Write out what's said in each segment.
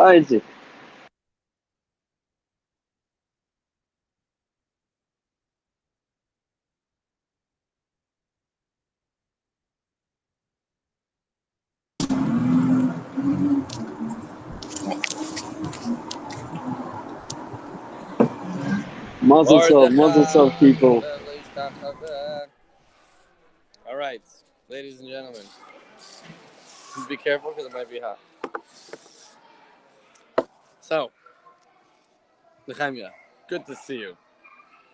Isaac. Mazel tov, people. All right, ladies and gentlemen, please be careful because it might be hot. So, Nehemiah, good to see you.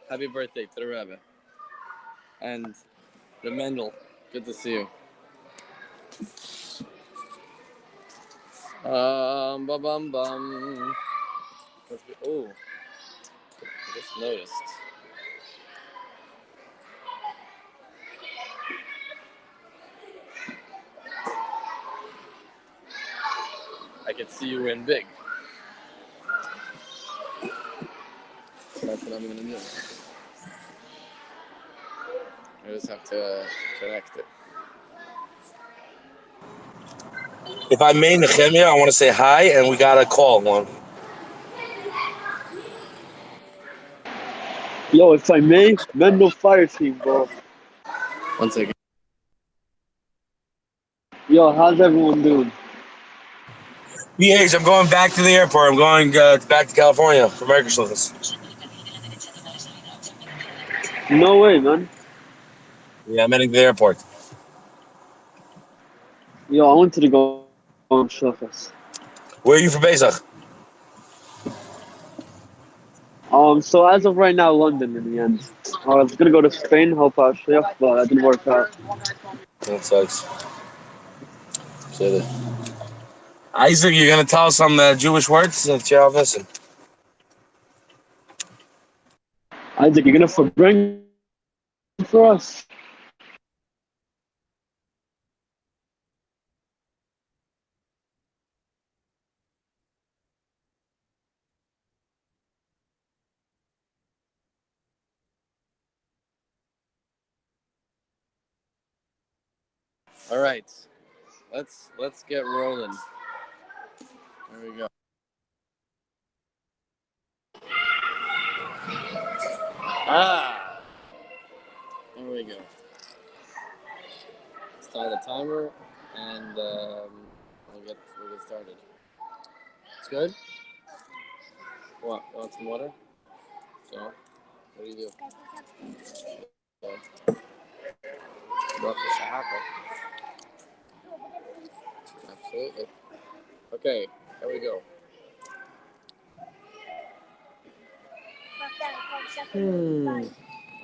Happy birthday to the Rebbe. And the Mendel, good to see you. Bum bum bum. Oh, I just noticed. I can see you in big. That's what I'm gonna do. I just have to connect it. If I may, Nehemiah, I want to say hi, and we got a call one. Yo, if I may, Mendel fire team, bro. 1 second. Yo, how's everyone doing? BH, I'm going back to the airport. I'm going back to California for American Christmas. No way, man. Yeah, I'm heading to the airport. Yo, I wanted to go on Shofas. Where are you for Pesach? So as of right now, London in the end. I was gonna go to Spain, help out Chef, but that didn't work out. That sucks. Isaac, you're going to tell us some Jewish words that you're missing. Isaac, you're gonna bring for us? All right, let's get rolling. There we go. There we go. Start the timer, and we'll get started. It's good. What? You want some water? So, what do you do? Absolutely. Okay, here we go.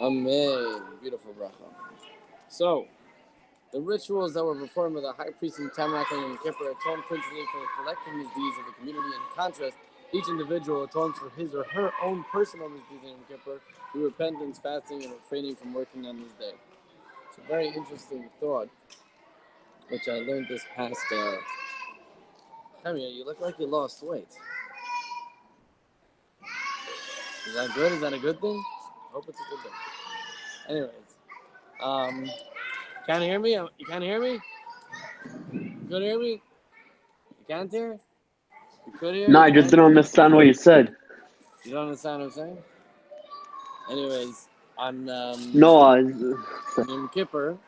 Amen. Beautiful bracha. So, the rituals that were performed by the high priest in Tabernacle and Yom Kippur atone principally for the collective misdeeds of the community. In contrast, each individual atones for his or her own personal misdeeds in Yom Kippur through repentance, fasting, and refraining from working on this day. It's a very interesting thought, which I learned this past. You look like you lost weight. Is that good? Is that a good thing? I hope it's a good thing. Anyways, can't hear me? You can't hear me? You could hear me? You can't hear? You could hear? No, I just didn't understand what you said. You don't understand what I'm saying? Anyways, on No, Yom Kippur,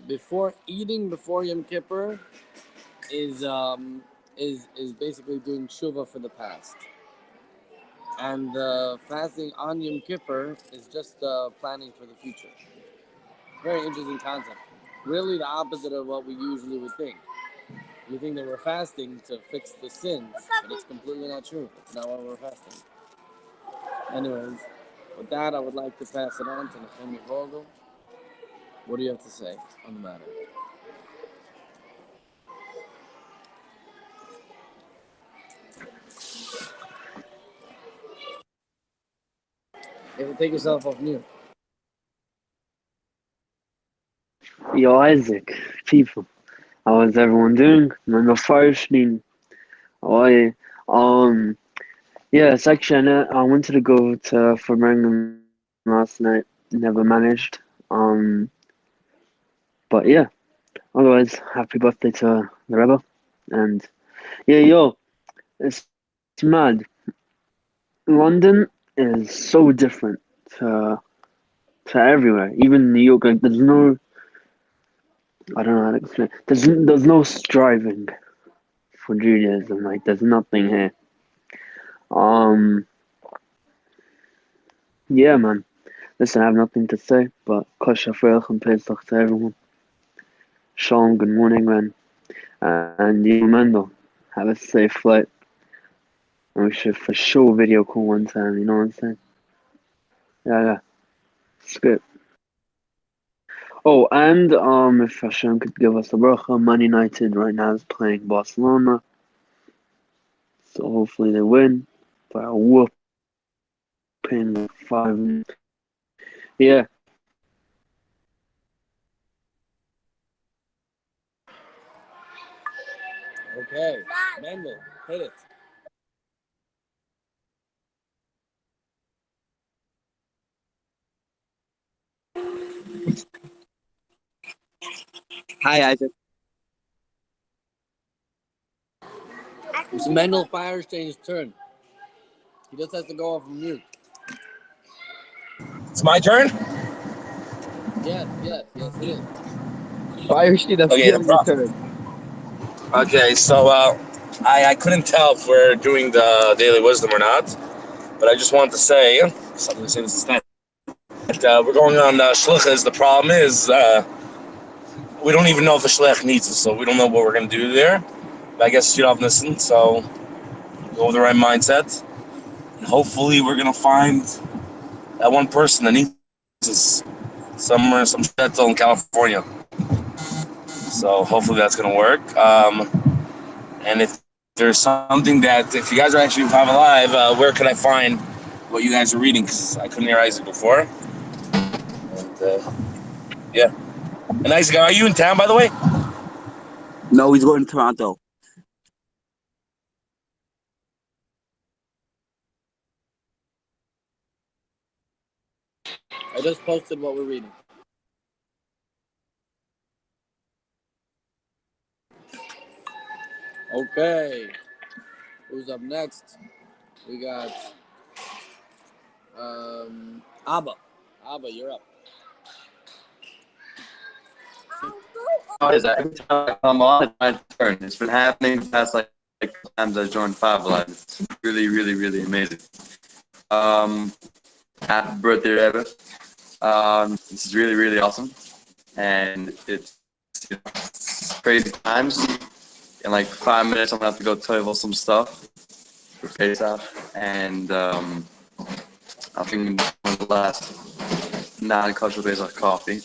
before eating before Yom Kippur is basically doing tshuva for the past. And fasting on Yom Kippur is just planning for the future. Very interesting concept. Really the opposite of what we usually would think. We think that we're fasting to fix the sins, but it's completely not true. That's not why we're fasting. Anyways, with that, I would like to pass it on to Nehemiah Vogel. What do you have to say on the matter? Take yourself off mute. yo, Isaac, people, how is everyone doing? Mendel fire team. I yeah, it's actually I wanted to go to for Birmingham last night, never managed. But yeah, otherwise, happy birthday to the Rebbe, and Yeah, yo, it's mad. London is so different to to everywhere, even New York. Like, there's no, I don't know how to explain. There's no striving for Judaism. Like, there's nothing here. Um, yeah, man. Listen, I have nothing to say, but kosher Freilich and Pesach to everyone. Shalom, good morning, man. And Mendel, have a safe flight. And we should for sure video call one time, you know what I'm saying? Yeah, yeah. It's good. Oh, and if Hashem could give us a bracha, Man United right now is playing Barcelona, so hopefully they win by a whooping 5. Yeah, Okay, Mendel, hit it. Hi, Isaac. It's Mendel Firestein's turn. He just has to go off mute. It's my turn. Yes, it is. Firestone, that's Okay, still your turn. okay. So I couldn't tell if we're doing the daily wisdom or not, but I just wanted to say something to say this instead. We're going on shlichus. The problem is we don't even know if a shlich needs us, so we don't know what we're gonna do there. But I guess you don't listen, so go with the right mindset, and hopefully we're gonna find that one person that needs us somewhere, some shtetl in California. So hopefully that's gonna work. And if there's something that, if you guys are actually 5Alive, where can I find what you guys are reading? Because I couldn't hear Isaac before. And yeah. And Isaac, are you in town, by the way? No, he's going to Toronto. I just posted what we're reading. Okay, who's up next? We got Abba. Abba, you're up. How is that? Every time I come on, it's my turn. It's been happening the past like times I joined 5Alive. It's really, really, really amazing. Happy birthday, Rebbe. This is really, really awesome. And it's crazy times. In like 5 minutes, I'm going to have to go tell you some stuff for Pesach. And I think one of the last non-kosher Pesach coffee.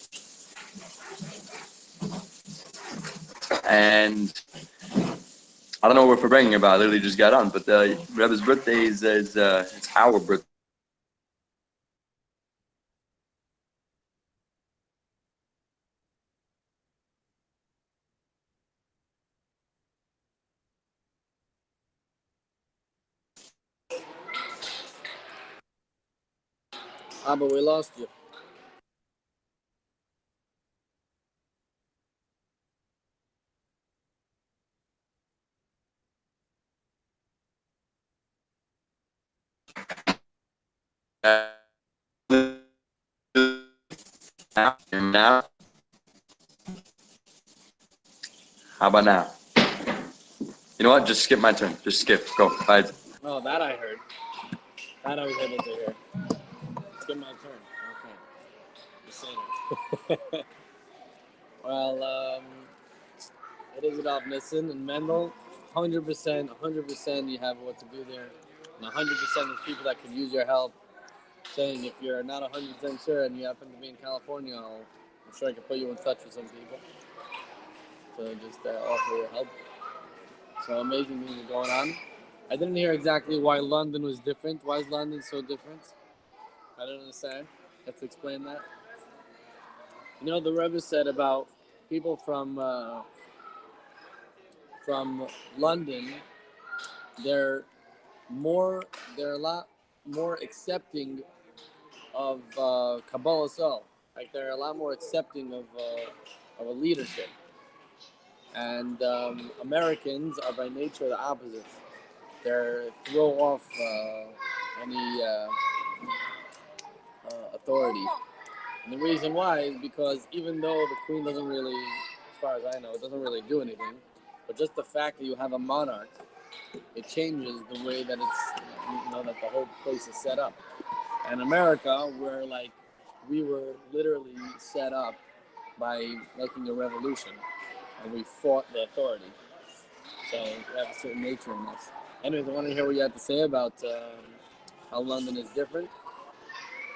And I don't know what we're bragging about. I literally just got on, but Rebbe's birthday is it's our birthday. Abba, we lost you. Now, how about now? You know what? Just skip my turn. Just skip. Go. Bye. Oh, that I heard. That I was able to hear. It's get my turn. Okay. Just saying. Well, it is about Nissen and Mendel. 100%, you have what to do there. And 100% there's people that could use your help. Saying if you're not 100% sure and you happen to be in California, I'm sure I can put you in touch with some people to just offer your help. So amazing things are going on. I didn't hear exactly why London was different. Why is London so different? I don't understand. Let's explain that. You know, the Rebbe said about people from London, they're more, they're a lot more accepting of Kabbalah Sol. Like they're a lot more accepting of a leadership. And Americans are by nature the opposite. They're throw off any authority. And the reason why is because even though the queen doesn't really, as far as I know, it doesn't really do anything, but just the fact that you have a monarch, it changes the way that that the whole place is set up. And America, where like we were literally set up by making a revolution, and we fought the authority. So we have a certain nature in us. Anyways, I want to hear what you have to say about how London is different.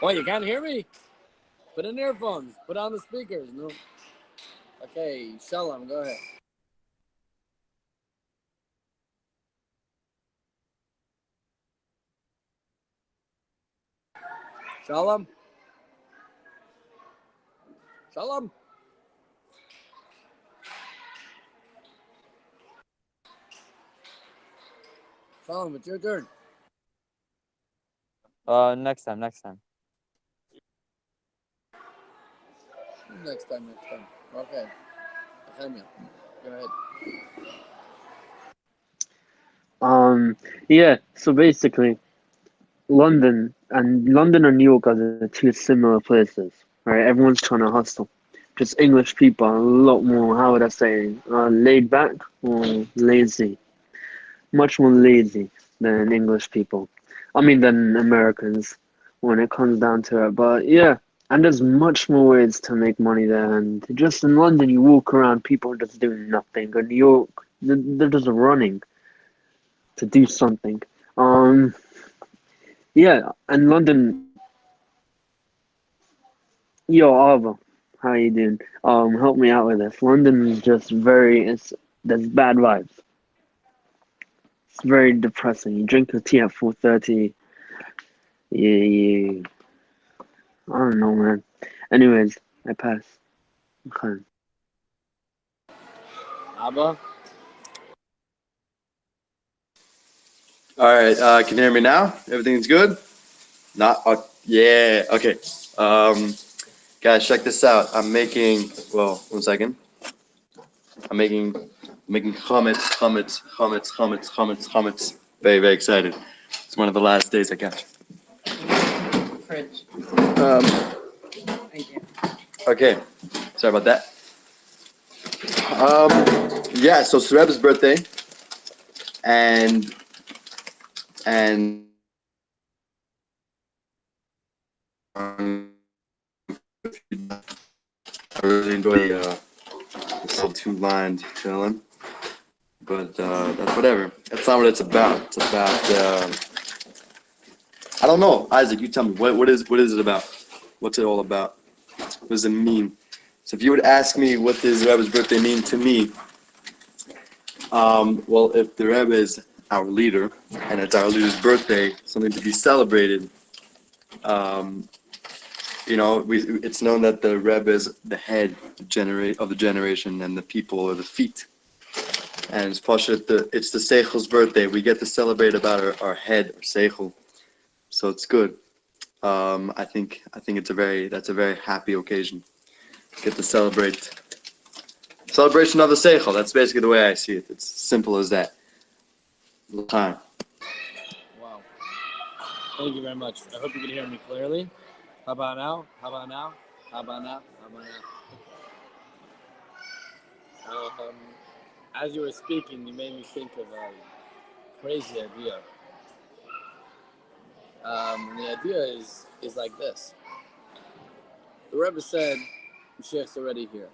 Oh, you can't hear me? Put in earphones. Put on the speakers. No. Okay, Shalom, go ahead. Shalom. Shalom. Shalom, it's your turn. Next time. Next time. Okay. Go ahead. Yeah, so basically, London and New York are the two similar places, right? Everyone's trying to hustle. Just English people are a lot more, how would I say, laid back or lazy. Much more lazy than English people. I mean, than Americans when it comes down to it. But yeah, and there's much more ways to make money there. And just in London, you walk around, people are just doing nothing. In New York, they're just running to do something. Yeah, and London, yo, Ava, how you doing? Help me out with this. London is just there's bad vibes. It's very depressing. You drink your tea at 4:30. You I don't know, man. Anyways, I pass. Okay. Abba? All right, can you hear me now? Everything's good? Not, yeah, okay. Guys, check this out. I'm making, well, 1 second. I'm making chametz. Very, very excited. It's one of the last days I got. Fridge. Okay, sorry about that. Yeah, so it's Rebbe's birthday, and I really enjoy this little two-lined chilling, but that's whatever. That's not what it's about. It's about I don't know, Isaac. You tell me what is it about? What's it all about? What does it mean? So if you would ask me what does Rebbe's birthday mean to me, well, if the Rebbe is our leader and it's our leader's birthday, something to be celebrated. Um, it's known that the Rebbe is the head of the generation, and the people are the feet. And it's it's the Seichel's birthday. We get to celebrate about our head, our Seichel. So it's good. I think that's a very happy occasion. Get to celebration of the Seichel. That's basically the way I see it. It's simple as that. Time. Wow. Thank you very much. I hope you can hear me clearly. How about now? As you were speaking, you made me think of a crazy idea. The idea is like this. The Rebbe said, Mashiach's already here.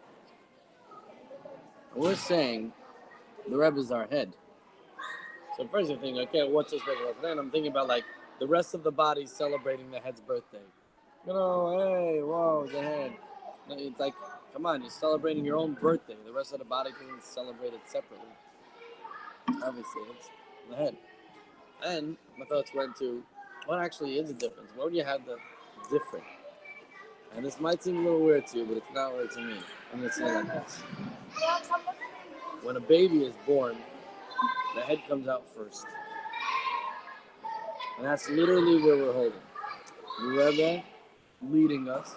And we're saying the Rebbe is our head. So first you think, okay, what's so special about that? I'm thinking about like the rest of the body celebrating the head's birthday. Hey, whoa, the head. It's like, come on, you're celebrating your own birthday. The rest of the body can celebrate it separately. Obviously, it's the head. And my thoughts went to what actually is the difference? What would you have the different? And this might seem a little weird to you, but it's not weird to me. I'm going to say it like this. When a baby is born, the head comes out first. And that's literally where we're holding. The Rebbe leading us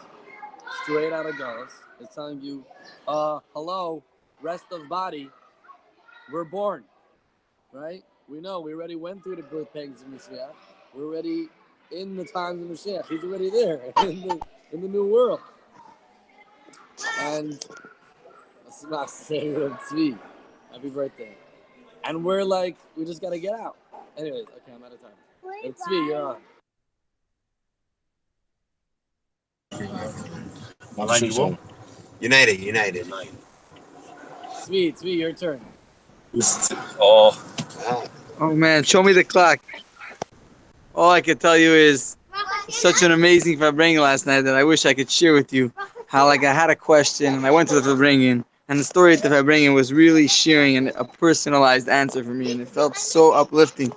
straight out of Galus is telling you, hello, rest of body, we're born, right? We know we already went through the birth pangs of Mashiach. We're already in the times of Mashiach. He's already there in the new world. And Tzvi, happy birthday. And we're like, we just gotta get out. Anyways, okay, I'm out of time. It's Tzvi, you're on. United. Tzvi, your turn. Oh, Oh man, show me the clock. All I can tell you is such an amazing Fabring last night that I wish I could share with you. How like I had a question and I went to the Fabring and the story at the Fabring was really sharing a personalized answer for me, and it felt so uplifting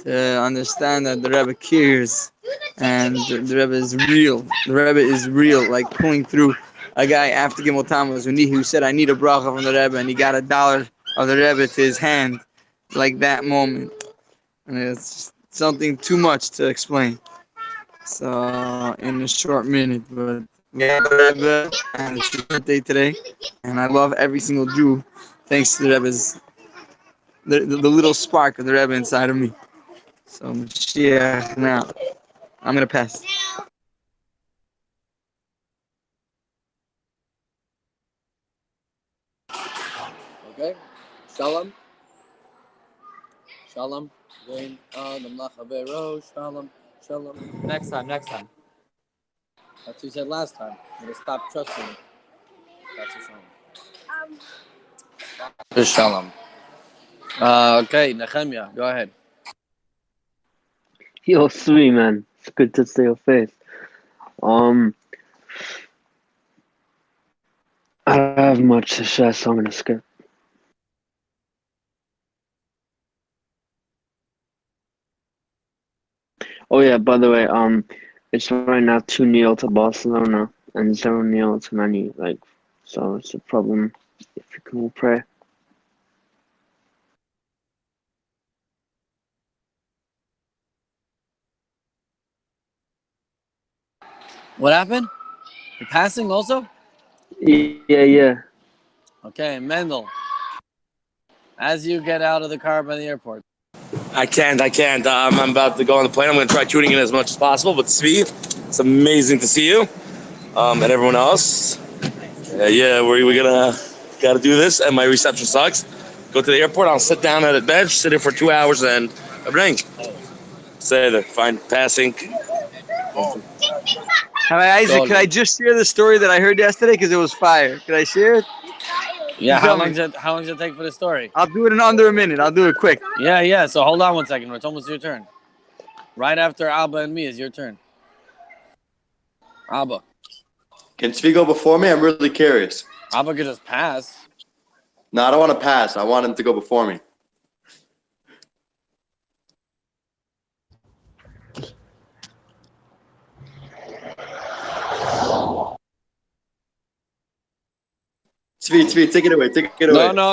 to understand that the Rebbe cares and the Rebbe is real. The Rebbe is real, like pulling through. A guy after Gimel Tammuz who said, I need a bracha from the Rebbe, and he got $1 of the Rebbe to his hand, like that moment. And it's just something too much to explain. So, in a short minute, but we have the Rebbe, and it's his birthday today, and I love every single Jew, thanks to the Rebbe's, the little spark of the Rebbe inside of me. So, Mashiach now. I'm going to pass. Okay? Shalom. Shalom. Then, Shalom. Shalom. Next time. That's what you said last time. I'm going to stop trusting you. That's a shalom. Okay, Nehemiah, go ahead. Yo, sweet man. It's good to see your face. I don't have much to share, so I'm gonna skip. Oh yeah, by the way, it's right now 2-0 to Barcelona and 0-0 to Man U. Like, so it's a problem. If you can all pray. What happened? You're passing also? Yeah. Okay, Mendel. As you get out of the car by the airport. I can't. I'm about to go on the plane. I'm going to try tuning in as much as possible. But Tzvi, it's amazing to see you, and everyone else. We're gotta do this. And my reception sucks. Go to the airport. I'll sit down at a bench, sit here for 2 hours, and I bring. Say that. Fine. Passing. Isaac, could I just share the story that I heard yesterday? Because it was fire. Could I share it? Yeah, how long does it take for the story? I'll do it in under a minute. I'll do it quick. Yeah. So hold on one second. It's almost your turn. Right after Abba and me is your turn. Abba. Can Tzvi go before me? I'm really curious. Abba could just pass. No, I don't want to pass. I want him to go before me. Tzvi, take it away. No.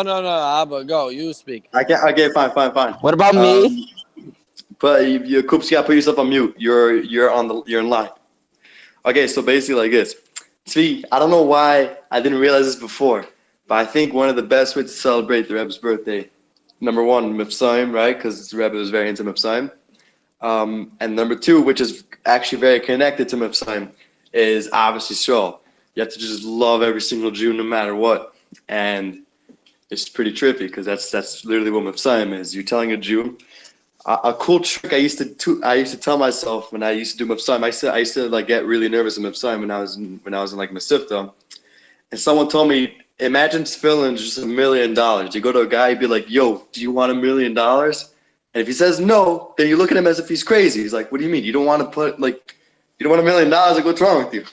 Abba, go. You speak. I can't. Okay, fine. What about me? But you Kupski, put yourself on mute. You're in line. Okay, so basically like this. Tzvi, I don't know why I didn't realize this before, but I think one of the best ways to celebrate the Rebbe's birthday, number one, Mifsaim, right? Because the Rebbe was very into Mifsaim. And number two, which is actually very connected to Mifsaim, is obviously Yisrael. You have to just love every single Jew no matter what. And it's pretty trippy because that's literally what Mifsaim is. You're telling a Jew. A cool trick I used to tell myself when I used to do Mifsaim. I used to like get really nervous in Mifsaim when I was in like Masifta. And someone told me, imagine tefillin is just $1 million. You go to a guy, you'd be like, yo, do you want $1 million? And if he says no, then you look at him as if he's crazy. He's like, what do you mean? You don't want $1 million? Like, what's wrong with you?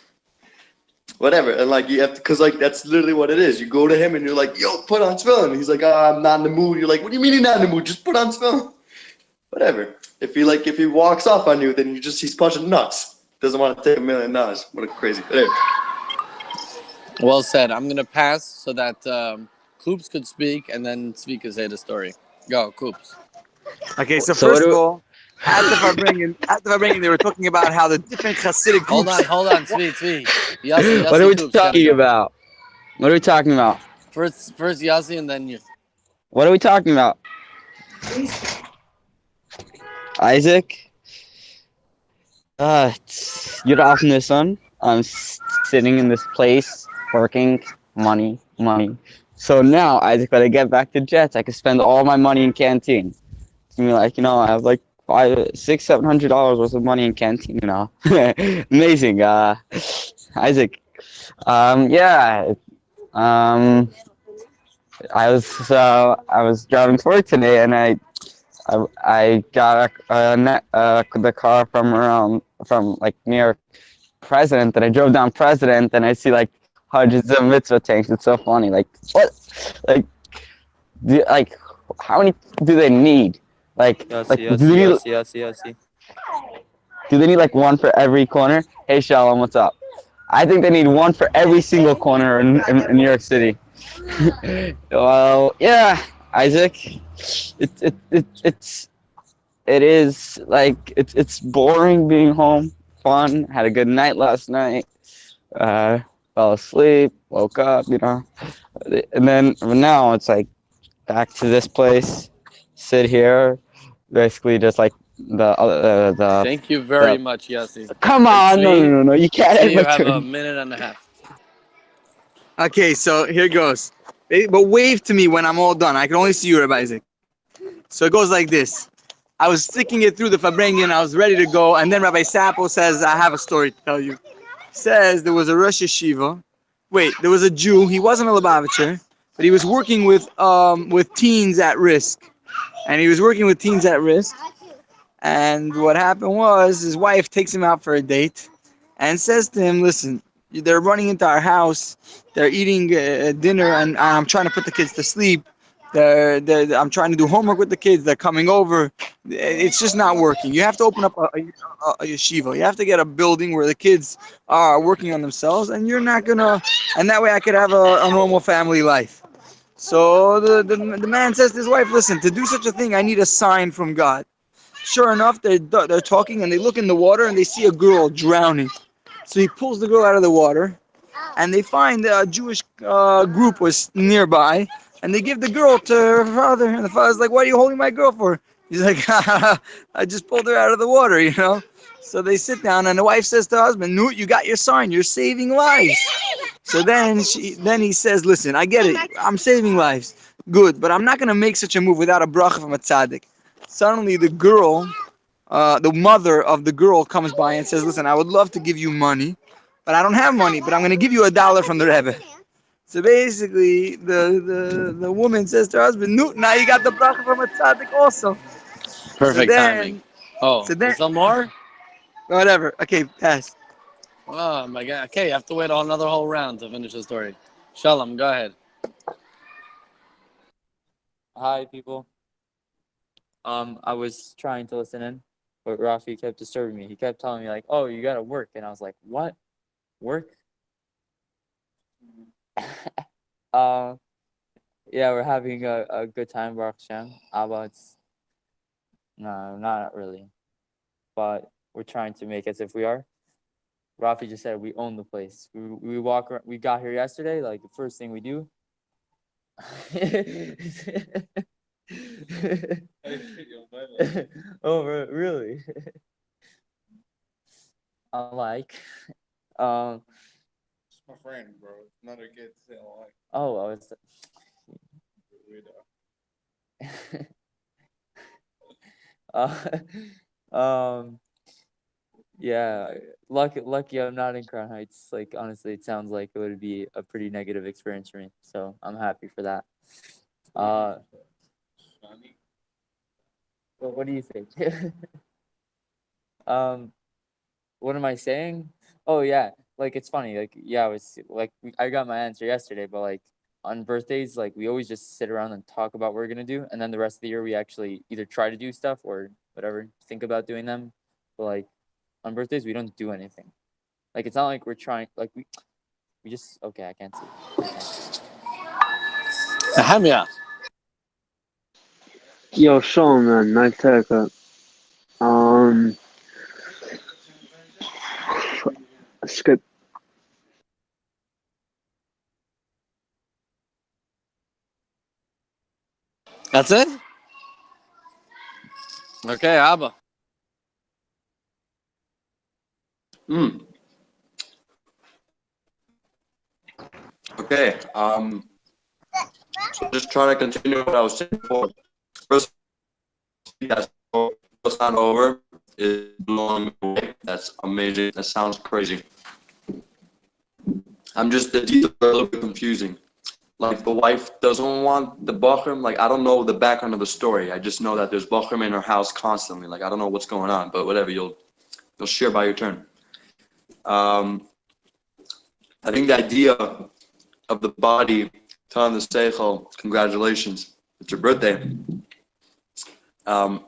Whatever. And like, you have to, cause like, that's literally what it is. You go to him and you're like, yo, put on tefillin. He's like, I'm not in the mood. You're like, what do you mean you're not in the mood? Just put on tefillin. Whatever. If he walks off on you, then he's punching nuts. Doesn't want to take $1 million. What a crazy. Whatever. Well said. I'm gonna pass so that Koops could speak and then Tzvi could say the story. Go, Koops. Okay, so first of all, at the Fabringen, they were talking about how the different Hasidic groups. Hold on, Tzvi. What are we talking about? First Yossi and then you. What are we talking about? Isaac? Good afternoon, son. I'm sitting in this place, working, money, money. So now, Isaac, when I get back to Jets, I can spend all my money in canteen. I mean, like, I have like $600-700 worth of money in canteen now. Amazing. Isaac. Yeah. Um, I was driving to work today, and I got the car from like near President, and I drove down President, and I see like hundreds of mitzvah tanks. It's so funny. Like what? Like like how many do they need? Do they need like one for every corner? Hey Shalom, what's up? I think they need one for every single corner in New York City. Well, yeah, Isaac. It is like it's boring being home. Fun. Had a good night last night. Fell asleep. Woke up. And then now it's like back to this place. Sit here. Basically, just like the Thank you very much, Yossi. Come on, no. You can't It's end me. my You have a turn. minute and a half. Okay, so here goes. But wave to me when I'm all done. I can only see you, Rebbe Isaac. So it goes like this. I was sticking it through the Fabrengen. I was ready to go. And then Rabbi Sapo says, I have a story to tell you. Says there was a Rosh Yeshiva. Wait, there was a Jew. He wasn't a Lubavitcher, but he was working with teens at risk. And he was working with teens at risk. And what happened was his wife takes him out for a date and says to him, listen, they're running into our house. They're eating dinner, and I'm trying to put the kids to sleep. I'm trying to do homework with the kids. They're coming over. It's just not working. You have to open up a yeshiva. You have to get a building where the kids are working on themselves, and you're not gonna. And that way, I could have a normal family life. So the man says to his wife, listen, to do such a thing, I need a sign from God. Sure enough, they're talking, and they look in the water, and they see a girl drowning. So he pulls the girl out of the water, and they find a Jewish group was nearby, and they give the girl to her father. And the father's like, "What are you holding my girl for?" He's like, "I just pulled her out of the water." So they sit down, and the wife says to the husband, "No, you got your sign. You're saving lives." So then he says, "Listen, I get it. I'm saving lives. Good, but I'm not gonna make such a move without a bracha from a tzaddik." Suddenly, the mother of the girl comes by and says, listen, I would love to give you money, but I don't have money, but I'm going to give you $1 from the Rebbe. So basically, the woman says to her husband, no, now you got the bracha from a tzaddik also. Perfect timing. So then, There's some more? whatever. Okay, pass. Oh my God. Okay, you have to wait another whole round to finish the story. Shalom, go ahead. Hi, people. I was trying to listen in, but Rafi kept disturbing me. He kept telling me like, "Oh, you gotta work," and I was like, "What? Work?" Yeah, we're having a good time, Baruch Hashem. But no, not really. But we're trying to make as if we are. Rafi just said we own the place. We walk around, we got here yesterday. Like the first thing we do. Oh, really? I like. It's my friend, bro. It's not a kid to say I like. Oh, I was. Um. Yeah. Lucky. I'm not in Crown Heights. Like honestly, it sounds like it would be a pretty negative experience for me. So I'm happy for that. What do you think? What am I saying? Oh yeah, like it's funny. Like yeah, I was like I got my answer yesterday, but like on birthdays, like we always just sit around and talk about what we're gonna do, and then the rest of the year we actually either try to do stuff or whatever, think about doing them. But like on birthdays, we don't do anything. Like it's not like we're trying. Like we just okay. I can't see. Hamia. Yo, Sean, man, nice haircut. Skip. That's it? Okay, Abba. Hmm. Okay. So just trying to continue what I was saying before. First, that's what's not over is blowing me away. That's amazing. That sounds crazy. The details are a little bit confusing. Like the wife doesn't want the Bachram. Like I don't know the background of the story. I just know that there's Bachram in her house constantly. Like I don't know what's going on, but whatever. You'll share by your turn. Um, I think the idea of the body telling the seichel, congratulations, it's your birthday. I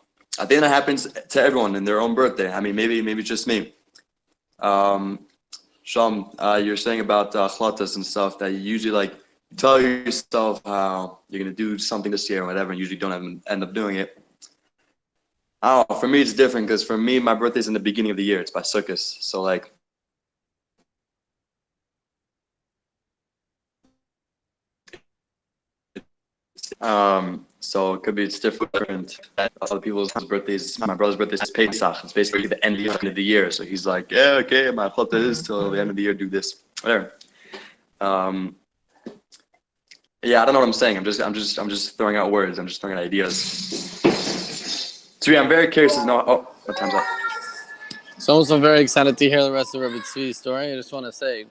think that happens to everyone in their own birthday. I mean, maybe it's just me. Sham, you're saying about chlatas and stuff that you usually like tell yourself how you're gonna do something this year or whatever, and usually don't end up doing it. I don't know. For me, it's different because for me, my birthday's in the beginning of the year. It's by Sukkot, so like. So it could be it's different. Other people's birthdays, my brother's birthday is Pesach. It's basically the end of the year. So he's like, yeah, okay, my chota is till the end of the year. Do this, whatever. Yeah, I don't know what I'm saying. I'm just throwing out words. I'm just throwing out ideas. So yeah, I'm very curious to know. Oh, what time's up? So I'm also very excited to hear the rest of Rebbe Tzvi's story. I just want to say,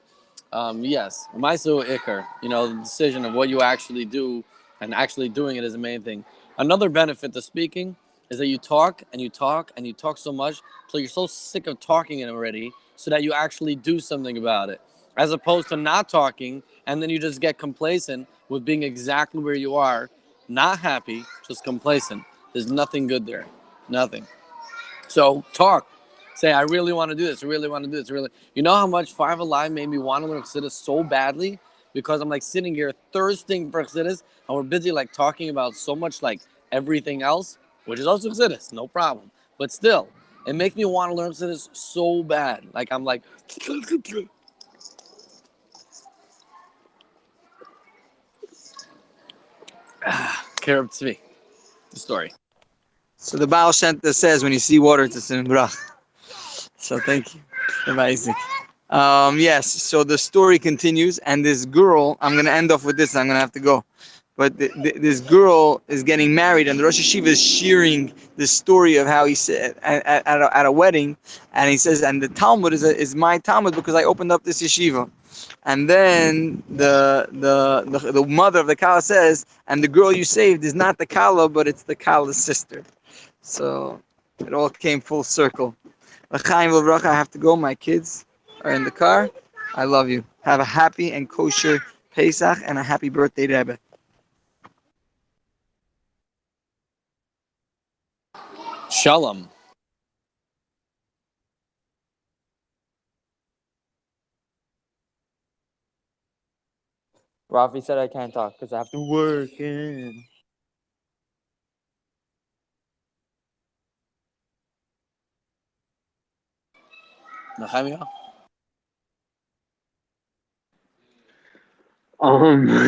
yes, Maisu Iker, the decision of what you actually do and actually doing it is the main thing. Another benefit to speaking is that you talk and you talk and you talk so much till you're so sick of talking it already so that you actually do something about it. As opposed to not talking and then you just get complacent with being exactly where you are, not happy, just complacent. There's nothing good there. Nothing. So talk. Say, I really want to do this. I really want to do this. Really, you know how much 5Alive made me want to learn Chassidus so badly because I'm like sitting here thirsting for Chassidus, and we're busy like talking about so much like everything else, which is also Chassidus, no problem. But still, it makes me want to learn Chassidus so bad. Like I'm like, Kereb Tzvi, the story. So the Baal Shem Tov says when you see water, it's a sin brach. So thank you. Amazing. Yes, so the story continues, and this girl, I'm going to end off with this, I'm going to have to go. But this girl is getting married, and the Rosh Hashiva is sharing the story of how he said at a wedding, and he says, and the Talmud is my Talmud because I opened up this yeshiva. And then the mother of the Kala says, and the girl you saved is not the Kala, but it's the Kala's sister. So it all came full circle. L'chaim v'bracha, I have to go. My kids are in the car. I love you. Have a happy and kosher Pesach and a happy birthday, Rebbe. Shalom. Rafi said I can't talk because I have to work. Nehemiah?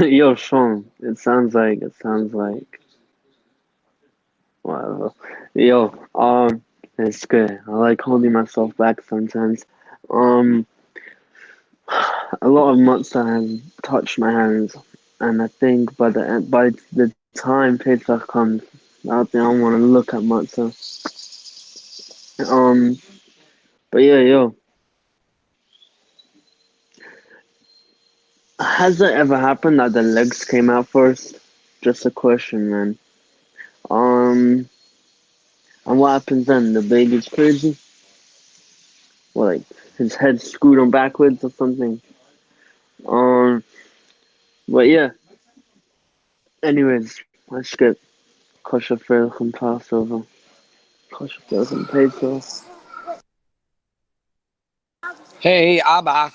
Yo, Sean, it sounds like, whatever. Yo, it's good. I like holding myself back sometimes. Um, a lot of matzah has touched my hands, and I think by the time Pesach comes, I think I want to look at matzah. Um, but yeah, yo, has it ever happened that the legs came out first? Just a question, man. Um, and what happens then? The baby's crazy? Well, like his head screwed on backwards or something. Um, but yeah. Anyways, let's get kosher Frelch and Passover. Kosher Frelch and Pesach. Hey, Abba.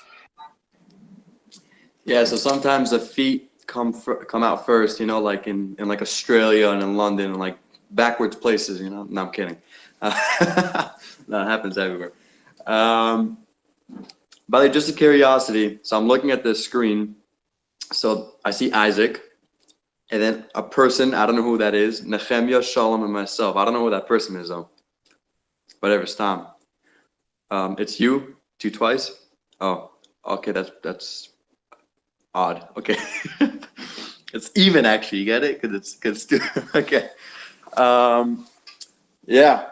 Yeah, so sometimes the feet come out first, like in like Australia and in London and like backwards places, No, I'm kidding. No, it happens everywhere. By the way, just a curiosity, so I'm looking at the screen. So I see Isaac, And then a person, I don't know who that is. Nehemiah, Shalom, and myself. I don't know who that person is though. Whatever, Stam. It's you. Do twice. Oh, okay. That's odd. Okay. It's even actually. You get it? Because it's two. Okay. Yeah.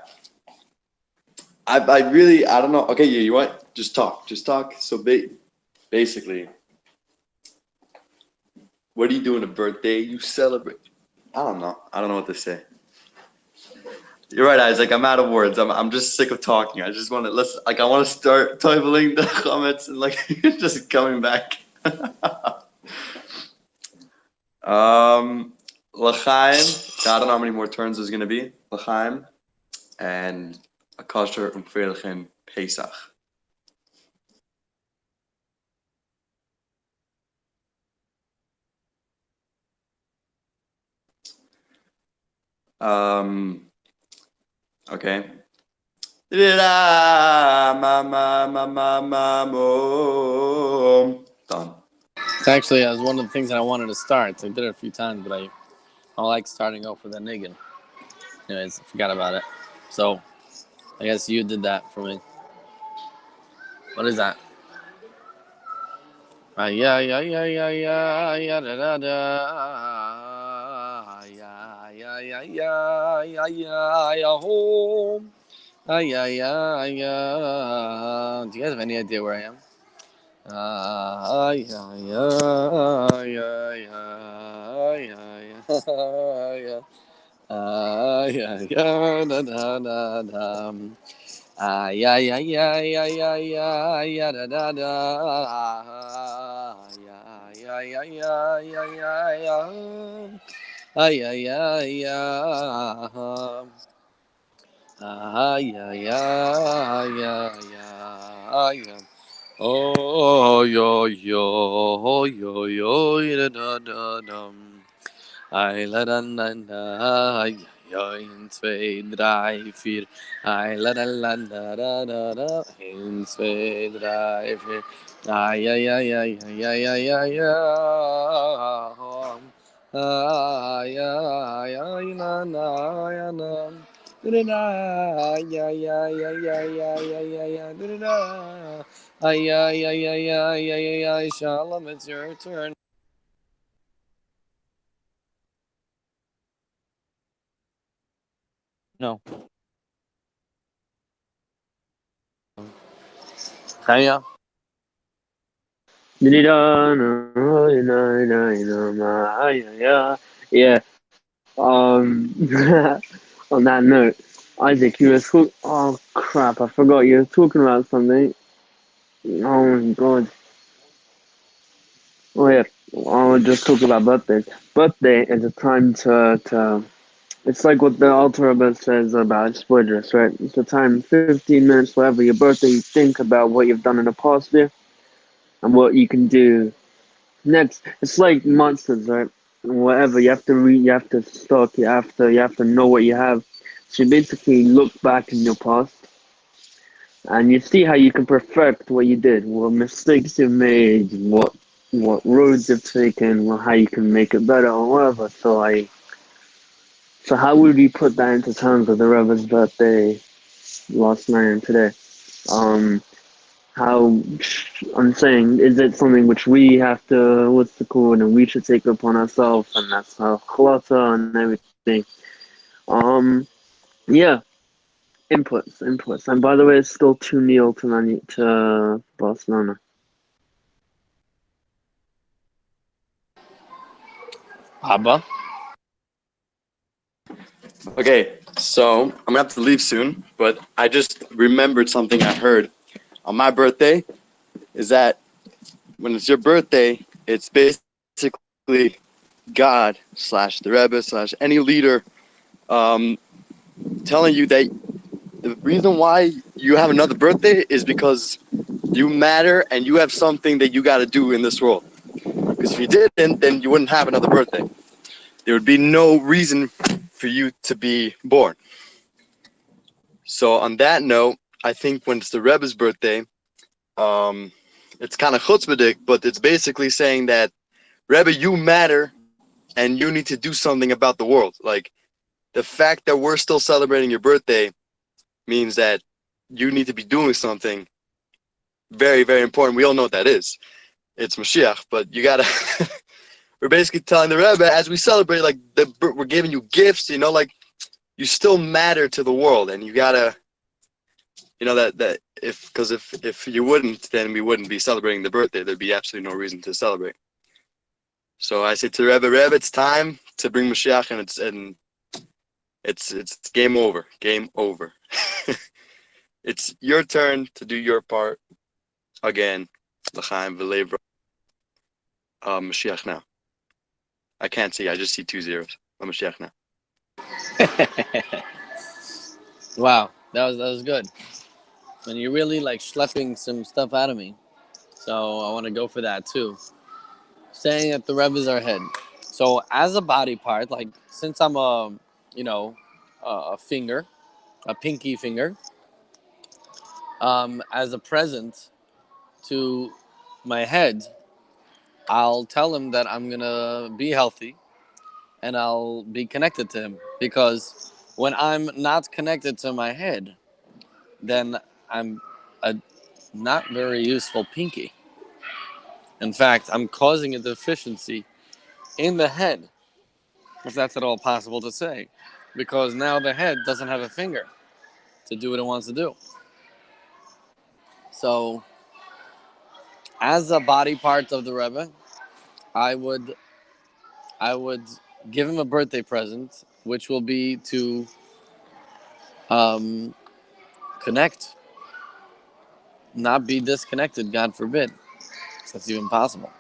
I really I don't know. Okay, yeah. You what? Just talk. Just talk. So basically, what do you do on a birthday? You celebrate. I don't know. I don't know what to say. You're right, Isaac. I'm out of words. I'm just sick of talking. I just want to I want to start toiling the comments and like just coming back. L'chaim. I don't know how many more turns there's gonna be. L'chaim and a kosher and freilichen Pesach. Okay. Done. It's actually was one of the things that I wanted to start. So I did it a few times, but I don't like starting off with a niggin. Anyways, I forgot about it. So I guess you did that for me. What is that? Yeah, yeah, yeah, yeah, yeah, yeah, da, da, da. Yeah, yeah, yeah, yeah, yeah, yeah, yeah, home. Yeah, yeah, yeah. Do you guys have any idea where I am? Yeah, yeah, yeah, yeah, yeah, yeah. Yeah, yeah, da, da, da, da. Yeah, yeah, yeah, yeah, yeah, yeah, yeah, da, da, da. Yeah, yeah, yeah, yeah, yeah, yeah, yeah. Yeah, yeah, yeah. Yeah, yeah, yeah, yeah, yeah. Oh, yo, yo, yo, yo, da, da, da, dum. I la da la da, ja, 1, 2, 3, 4. I la da la da da da da. 1, 2, 3, 4. Ay, ay, ay, ay, ay, ay, ay, ay, ay. Ay, ay, ay, na, na, ya, na. Da-da-da. Ay, ay, ay, ay, ay, ay, ay, ay, ay. Da-da-da. Ay, ay, ay, ay, ay, ay, ay, ay. Shalom, it's your turn. No. Hiya. Yeah. On that note, Isaac, you were oh crap, I forgot you were talking about something. Oh my god. Oh yeah. I was just talking about birthdays. Birthday is a time to it's like what the altar Rebbe says about spoilers, right? It's a time, 15 minutes, whatever your birthday, you think about what you've done in the past year and what you can do next. It's like monsters, right? Whatever you have to read, you have to stock, you have to know what you have. So you basically look back in your past and you see how you can perfect what you did, what mistakes you've made, what roads you've taken, how you can make it better or whatever. So how would we put that into terms of the Rebbe's birthday last night and today? Um, how I'm saying, is it something which we have to, what's the code, and we should take it upon ourselves, and that's how chalata and everything. Um, yeah, inputs. And by the way, it's still 2-0 to Barcelona. Abba. Okay, so I'm gonna have to leave soon, but I just remembered something I heard on my birthday. Is that when it's your birthday, it's basically God slash the Rebbe slash any leader telling you that the reason why you have another birthday is because you matter and you have something that you got to do in this world. Because if you didn't, then you wouldn't have another birthday. There would be no reason for you to be born. So on that note, I think when it's the Rebbe's birthday, it's kind of chutzpahdik, but it's basically saying that Rebbe, you matter and you need to do something about the world. Like the fact that we're still celebrating your birthday means that you need to be doing something very, very important. We all know what that is. It's Mashiach, but you gotta. We're basically telling the Rebbe as we celebrate, like we're giving you gifts. You know, like you still matter to the world, and you gotta, that if because if you wouldn't, then we wouldn't be celebrating the birthday. There'd be absolutely no reason to celebrate. So I say to the Rebbe, it's time to bring Mashiach, and it's game over, game over. It's your turn to do your part again. L'chaim v'lev Mashiach now. I can't see. I just see 2 zeros. Mashiach now. Wow, that was good. And you're really like schlepping some stuff out of me. So I want to go for that too. Saying that the Rebbe is our head. So as a body part, like since I'm a finger, a pinky finger, as a present to my head, I'll tell him that I'm gonna be healthy and I'll be connected to him, because when I'm not connected to my head, then I'm a not very useful pinky. In fact, I'm causing a deficiency in the head, if that's at all possible to say, because now the head doesn't have a finger to do what it wants to do. So, as a body part of the Rebbe, I would I would give him a birthday present, which will be to um, connect, not be disconnected. God forbid, that's even possible.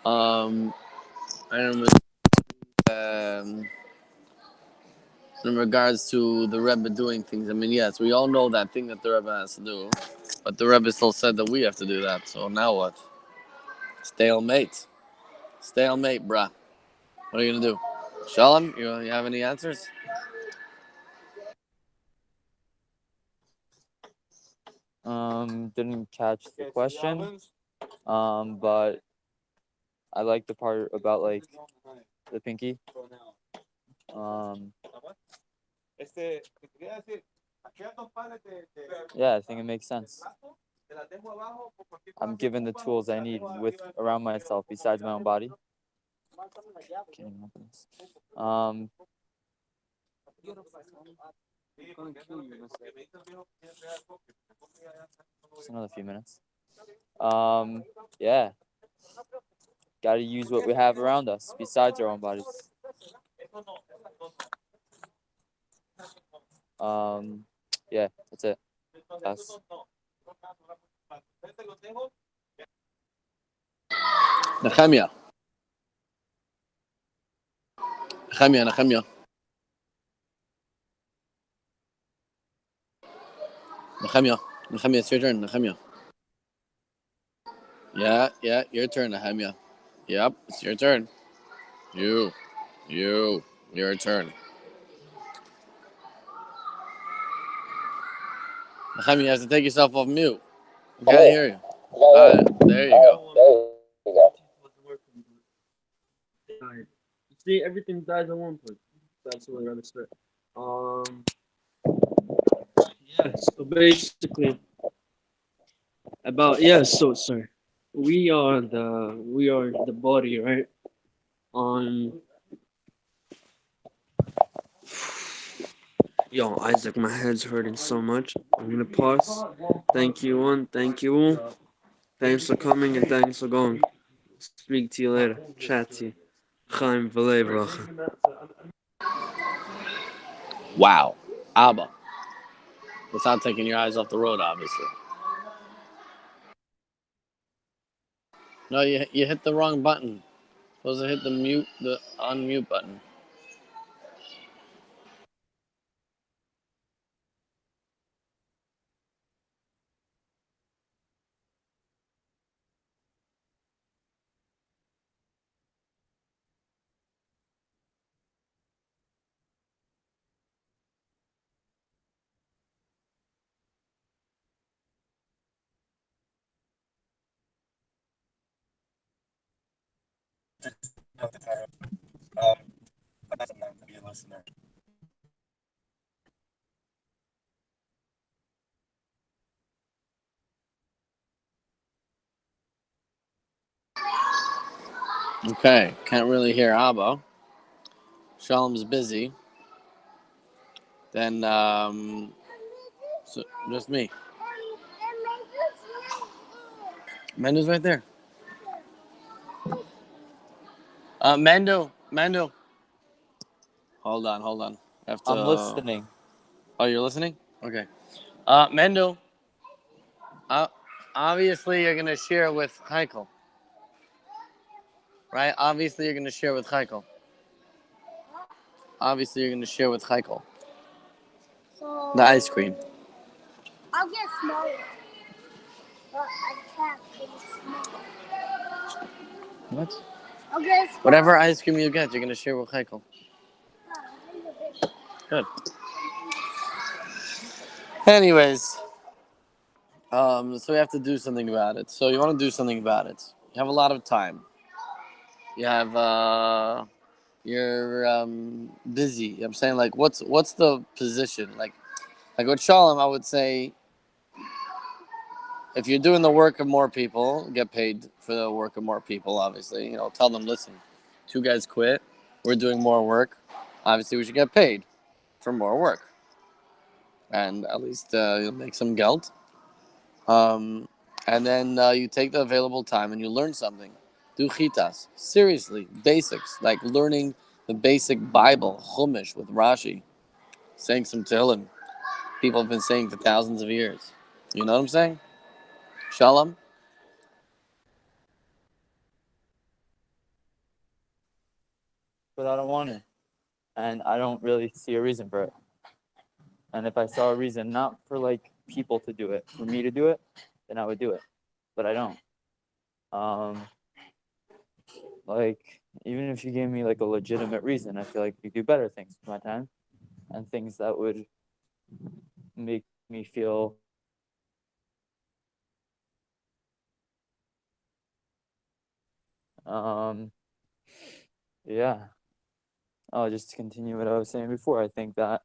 Um, and in regards to the Rebbe doing things, I mean, yes, we all know that thing that the Rebbe has to do, but the Rebbe still said that we have to do that. So now what? Stalemate. Stalemate, bruh. What are you gonna do? Shalom, you have any answers? Didn't catch the question. But I like the part about like the pinky. Um, yeah, I think it makes sense. I'm given the tools I need with around myself besides my own body. Can't even open this. Just another few minutes. Yeah, got to use what we have around us besides our own bodies. Yeah, that's it. That's Nehemiah. Nehemiah, Nehemiah. Nehemiah. Nehemiah, it's your turn, Nehemiah. Yeah, your turn, Nehemiah. Yep, it's your turn. You, your turn. Nehemiah, you have to take yourself off mute. I can't hear you. There you go. See, everything dies at one point. That's what I understood. Yeah. So basically, about yeah. So sorry, we are the body, right? Um, yo, Isaac, my head's hurting so much. I'm gonna pause. Thank you, one. Thank you all. Thanks for coming and thanks for going. Speak to you later. Chat to you. Chaim v'lei bracha. Wow. Abba. Without taking your eyes off the road, obviously. No, you hit the wrong button. Supposed to hit the unmute button. Okay, can't really hear Abba. Shalom's busy. Then, so just me. Mendo's right there. Mendo. Hold on. I have to. I'm listening. Oh, you're listening? Okay. Mendo. Obviously, you're gonna share with Heikel, right? Obviously, you're gonna share with Heikel. So The ice cream. I'll get smaller. But I can't get smaller. What? I'll get smaller. Whatever ice cream you get, you're gonna share with Heikel. Good. Anyways, so we have to do something about it. So you want to do something about it. You have a lot of time. You have you're busy. I'm saying like what's the position? Like with Shalom, I would say if you're doing the work of more people, get paid for the work of more people, obviously. Tell them, listen, two guys quit, we're doing more work. Obviously we should get paid for more work. And at least you'll make some geld. And then you take the available time and you learn something. Do chitas. Seriously, basics. Like learning the basic Bible, Chumash with Rashi. Saying some Tehillim. People have been saying for thousands of years. You know what I'm saying? Shalom? But I don't want it. And I don't really see a reason for it. And if I saw a reason not for like people to do it, for me to do it, then I would do it. But I don't. Like even if you gave me like a legitimate reason, I feel like you do better things with my time and things that would make me feel yeah. I'll just continue what I was saying before. I think that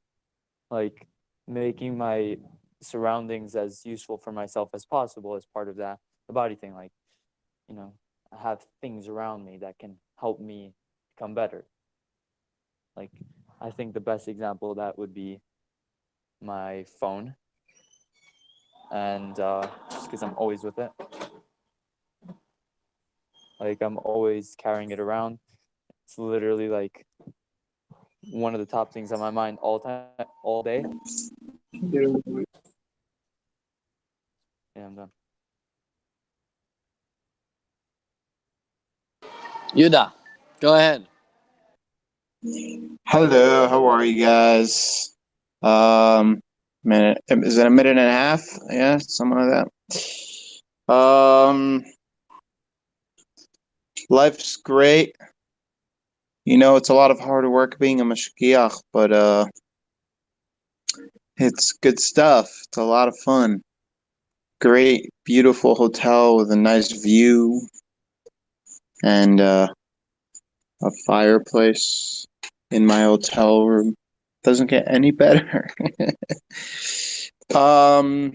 like making my surroundings as useful for myself as possible is part of that the body thing. Like, I have things around me that can help me become better. Like I think the best example of that would be my phone. And just because I'm always with it. Like I'm always carrying it around. It's literally like one of the top things on my mind all time, all day. Yeah, I'm done. Yuda, go ahead. Hello, how are you guys? Minute is it a minute and a half? Yeah, something like that. Life's great. It's a lot of hard work being a mashgiach, but it's good stuff. It's a lot of fun. Great, beautiful hotel with a nice view and a fireplace in my hotel room. Doesn't get any better. Yeah,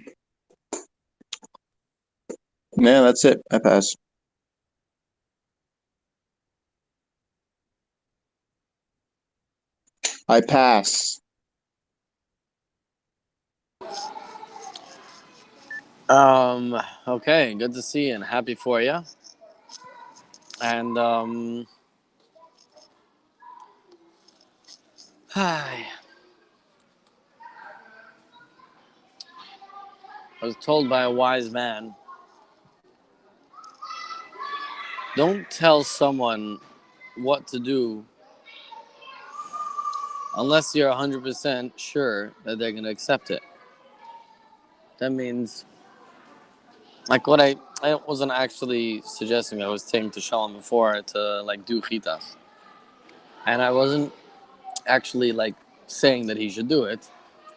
that's it. I pass. I pass. Okay, good to see you and happy for you. And hi. I was told by a wise man, don't tell someone what to do unless you're 100% sure that they're going to accept it. That means, like what I wasn't actually suggesting, I was saying to Shalom before to like do chitas. And I wasn't actually like saying that he should do it.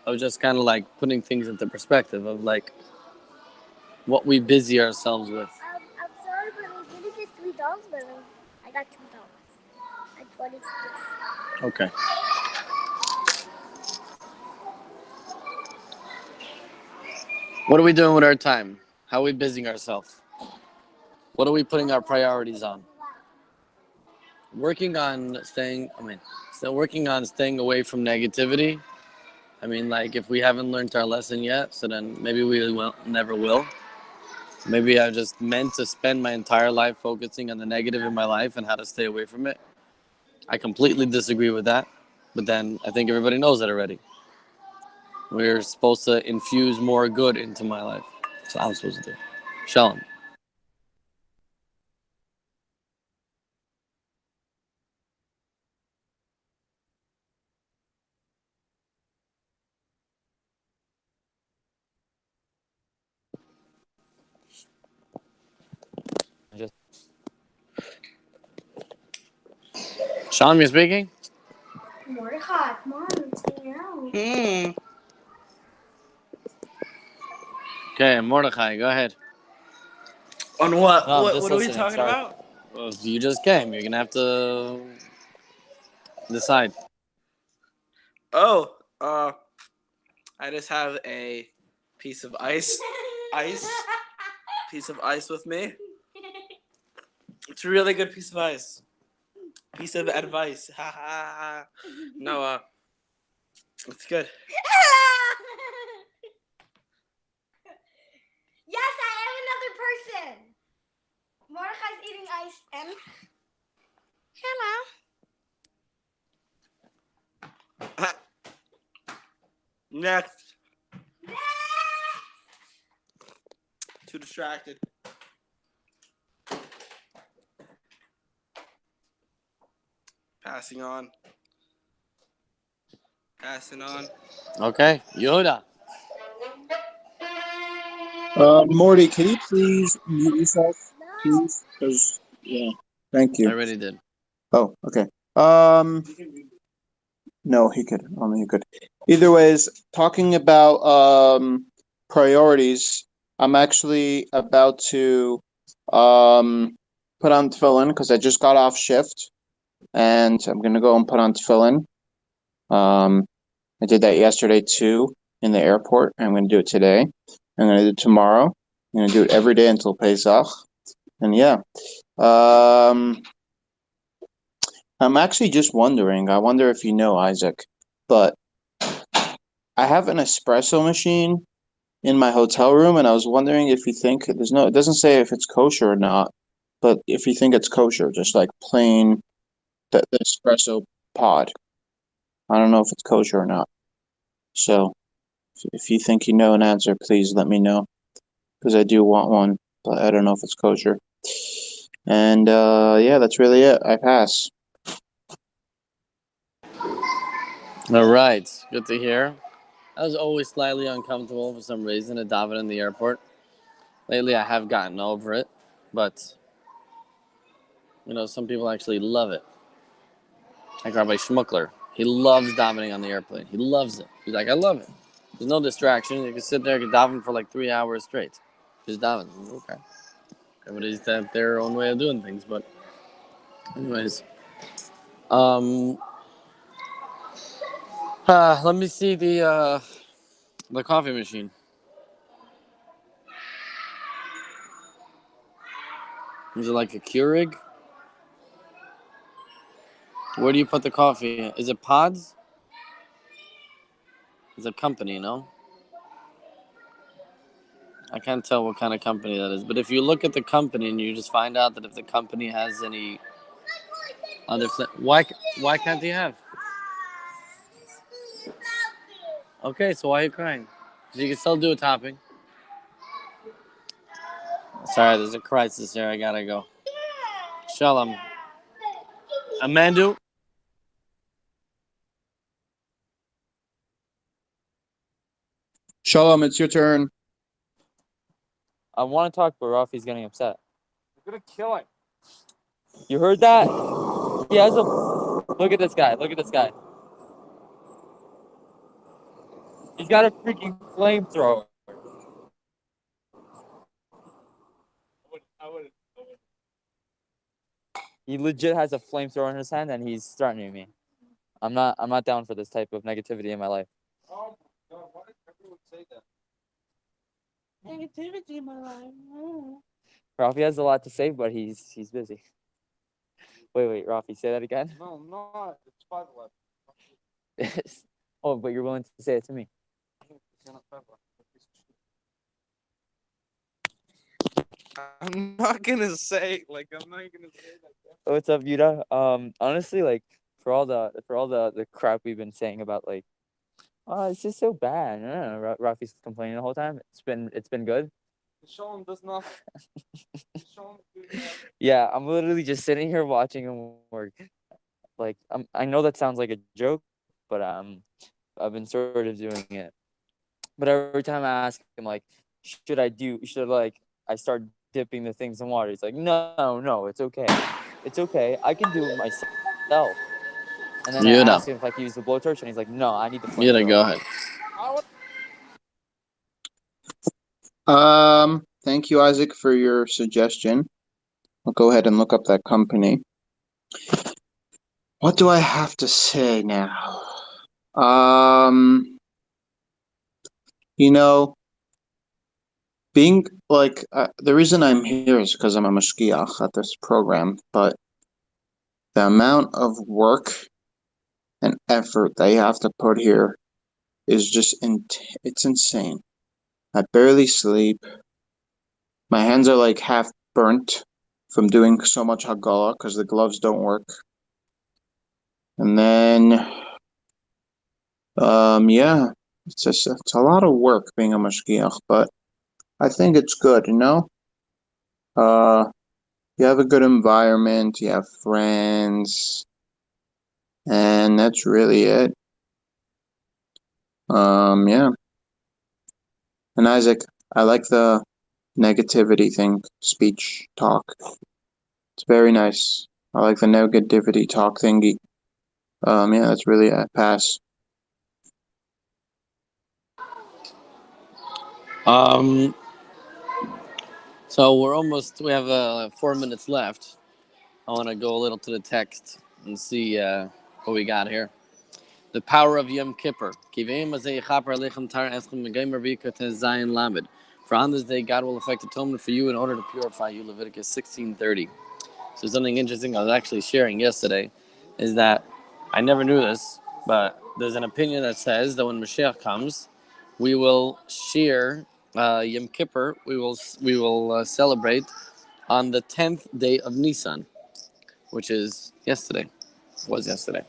I was just kind of like putting things into perspective of like what we busy ourselves with. I'm sorry, but I didn't get $3, but I got $2. I 26. Okay. What are we doing with our time? How are we busying ourselves? What are we putting our priorities on? Working on staying. Still working on staying away from negativity. Like if we haven't learned our lesson yet, so then maybe we will never will. Maybe I just meant to spend my entire life focusing on the negative in my life and how to stay away from it. I completely disagree with that. But then I think everybody knows that already. We're supposed to infuse more good into my life. That's what I'm supposed to do. Shalom. Just Shalom, you speaking? Mordecai, come on, let's hang out. Okay, Mordechai, go ahead. On what? no, I'm What just are we listening. talking Sorry. about? Well, you just came. You're gonna have to decide. Oh, I just have a piece of ice piece of ice with me. It's a really good piece of ice. Piece of advice. Ha ha ha. No, it's good. Yes, I am another person. Mordecai's eating ice and hello. Next. Too distracted. Passing on. Passing on. Okay, Yehuda. Morty, can you please mute yourself, please? Because yeah, thank I you. already did. Oh, okay. No, he could. Only he could. Either ways, talking about priorities, I'm actually about to put on tefillin because I just got off shift, and I'm gonna go and put on tefillin. I did that yesterday too in the airport. I'm gonna do it today. I'm gonna do it tomorrow. I'm gonna do it every day until Pesach. And yeah, I'm actually just wondering. I wonder if you know, Isaac, but I have an espresso machine in my hotel room, and I was wondering if you think it doesn't say if it's kosher or not, but if you think it's kosher, just like plain the espresso pod. I don't know if it's kosher or not. So if you think you know an answer, please let me know because I do want one, but I don't know if it's kosher. And yeah, that's really it. I pass. All right, good to hear. I was always slightly uncomfortable for some reason to daven in the airport. Lately, I have gotten over it, but some people actually love it. Like Rabbi Schmuckler, he loves davening on the airplane. He loves it. He's like, I love it. There's no distraction. You can sit there and daven for like 3 hours straight. Just daven. Okay. Everybody's have their own way of doing things, but anyways, um, let me see the coffee machine. Is it like a Keurig? Where do you put the coffee? Is it pods? It's a company, no? I can't tell what kind of company that is. But if you look at the company and you just find out that if the company has any other... Why can't he have? Okay, so why are you crying? You can still do a topping. Sorry, there's a crisis here. I gotta go. Shalom. Amandu? Shalom, it's your turn. I want to talk, but Rafi's getting upset. We're gonna kill him. You heard that? He has a. Look at this guy. Look at this guy. He's got a freaking flamethrower. He legit has a flamethrower in his hand, and he's threatening me. I'm not down for this type of negativity in my life. Oh my God, why did everyone say that? Negativity in my life. Rafi has a lot to say, but he's busy. Wait, Rafi, say that again. No, I'm not. It's 5Alive. Oh, but you're willing to say it to me. I'm not gonna say I'm not gonna say that. What's up, Yuda? Honestly, like for all the crap we've been saying about like, oh, it's just so bad. No, Rafi's complaining the whole time. It's been good. Sean does not. Sean Yeah, I'm literally just sitting here watching him work. Like, I know that sounds like a joke, but I've been sort of doing it. But every time I ask him, like, should like I start dipping the things in water? He's like, no, it's okay. It's okay. I can do it myself. And then I Yuda, ask him if I can use the blowtorch, and he's like, no, I need the Yuda, go flamethrower. ahead. Thank you, Isaac, for your suggestion. I'll go ahead and look up that company. What do I have to say now? You know, being like the reason I'm here is because I'm a mashgiach at this program, but the amount of work and effort they have to put here is just it's insane. I barely sleep. My hands are like half burnt from doing so much hagala because the gloves don't work. And then, yeah, it's a lot of work being a mashgiach, but I think it's good, you know. You have a good environment, you have friends, and that's really it. Yeah. And Isaac, I like the negativity thing, speech talk. It's very nice. I like the negativity talk thingy. Yeah, that's really a pass. Um, so we have 4 minutes left. I want to go a little to the text and see what we got here. The power of Yom Kippur. For on this day, God will effect atonement for you in order to purify you. Leviticus 16:30. So something interesting I was actually sharing yesterday is that I never knew this, but there's an opinion that says that when Mashiach comes, we will share Yom Kippur. We will celebrate on the 10th day of Nisan, which is yesterday. Was yesterday,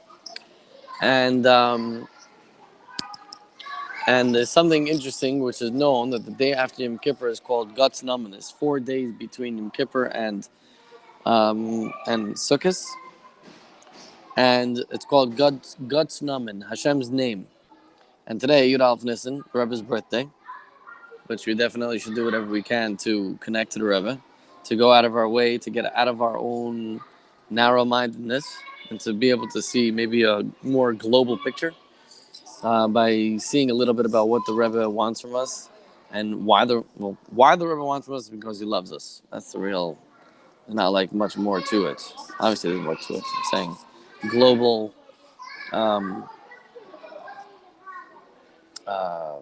and there's something interesting which is known that the day after Yom Kippur is called Guts Naman. There's 4 days between Yom Kippur and Sukkot, and it's called Guts Naman, Hashem's name. And today, Yud Alf Nissen, the Rebbe's birthday, which we definitely should do whatever we can to connect to the Rebbe, to go out of our way, to get out of our own narrow-mindedness, and to be able to see maybe a more global picture by seeing a little bit about what the Rebbe wants from us and why the Rebbe wants from us is because he loves us. That's the real. There's not like much more to it. Obviously, there's more to it. I'm saying global. Um, uh,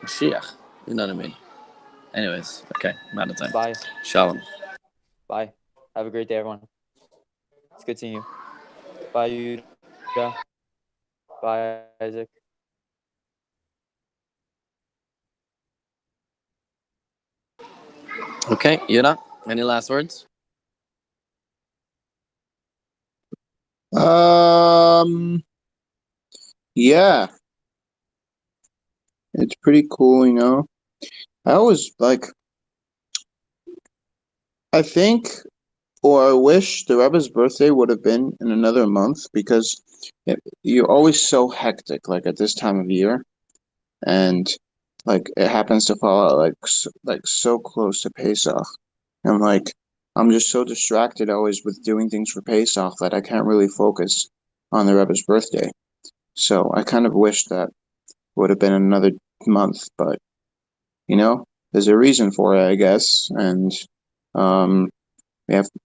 Mashiach. You know what I mean? Anyways, okay, I'm out of time. Bye. Shalom. Bye. Have a great day, everyone. It's good seeing you. Bye, Yuda. Bye, Isaac. Okay, Yuna, any last words? Yeah, it's pretty cool, you know. I always like, I think, or I wish the Rebbe's birthday would have been in another month because you're always so hectic, like at this time of year, and like it happens to fall out like so close to Pesach, and like I'm just so distracted always with doing things for Pesach that I can't really focus on the Rebbe's birthday. So I kind of wish that would have been another month, but you know, there's a reason for it, I guess, and um,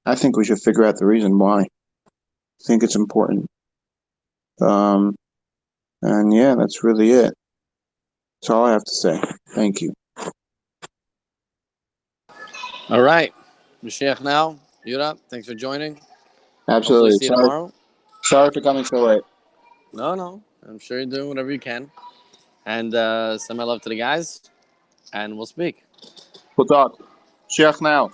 I think we should figure out the reason why. I think it's important. And yeah, that's really it. That's all I have to say. Thank you. All right. Mashiach now. Yura, thanks for joining. Hopefully Absolutely. see you tomorrow. Sorry for coming so late. No. I'm sure you're doing whatever you can. And send my love to the guys. And we'll speak. We'll talk. Shech now.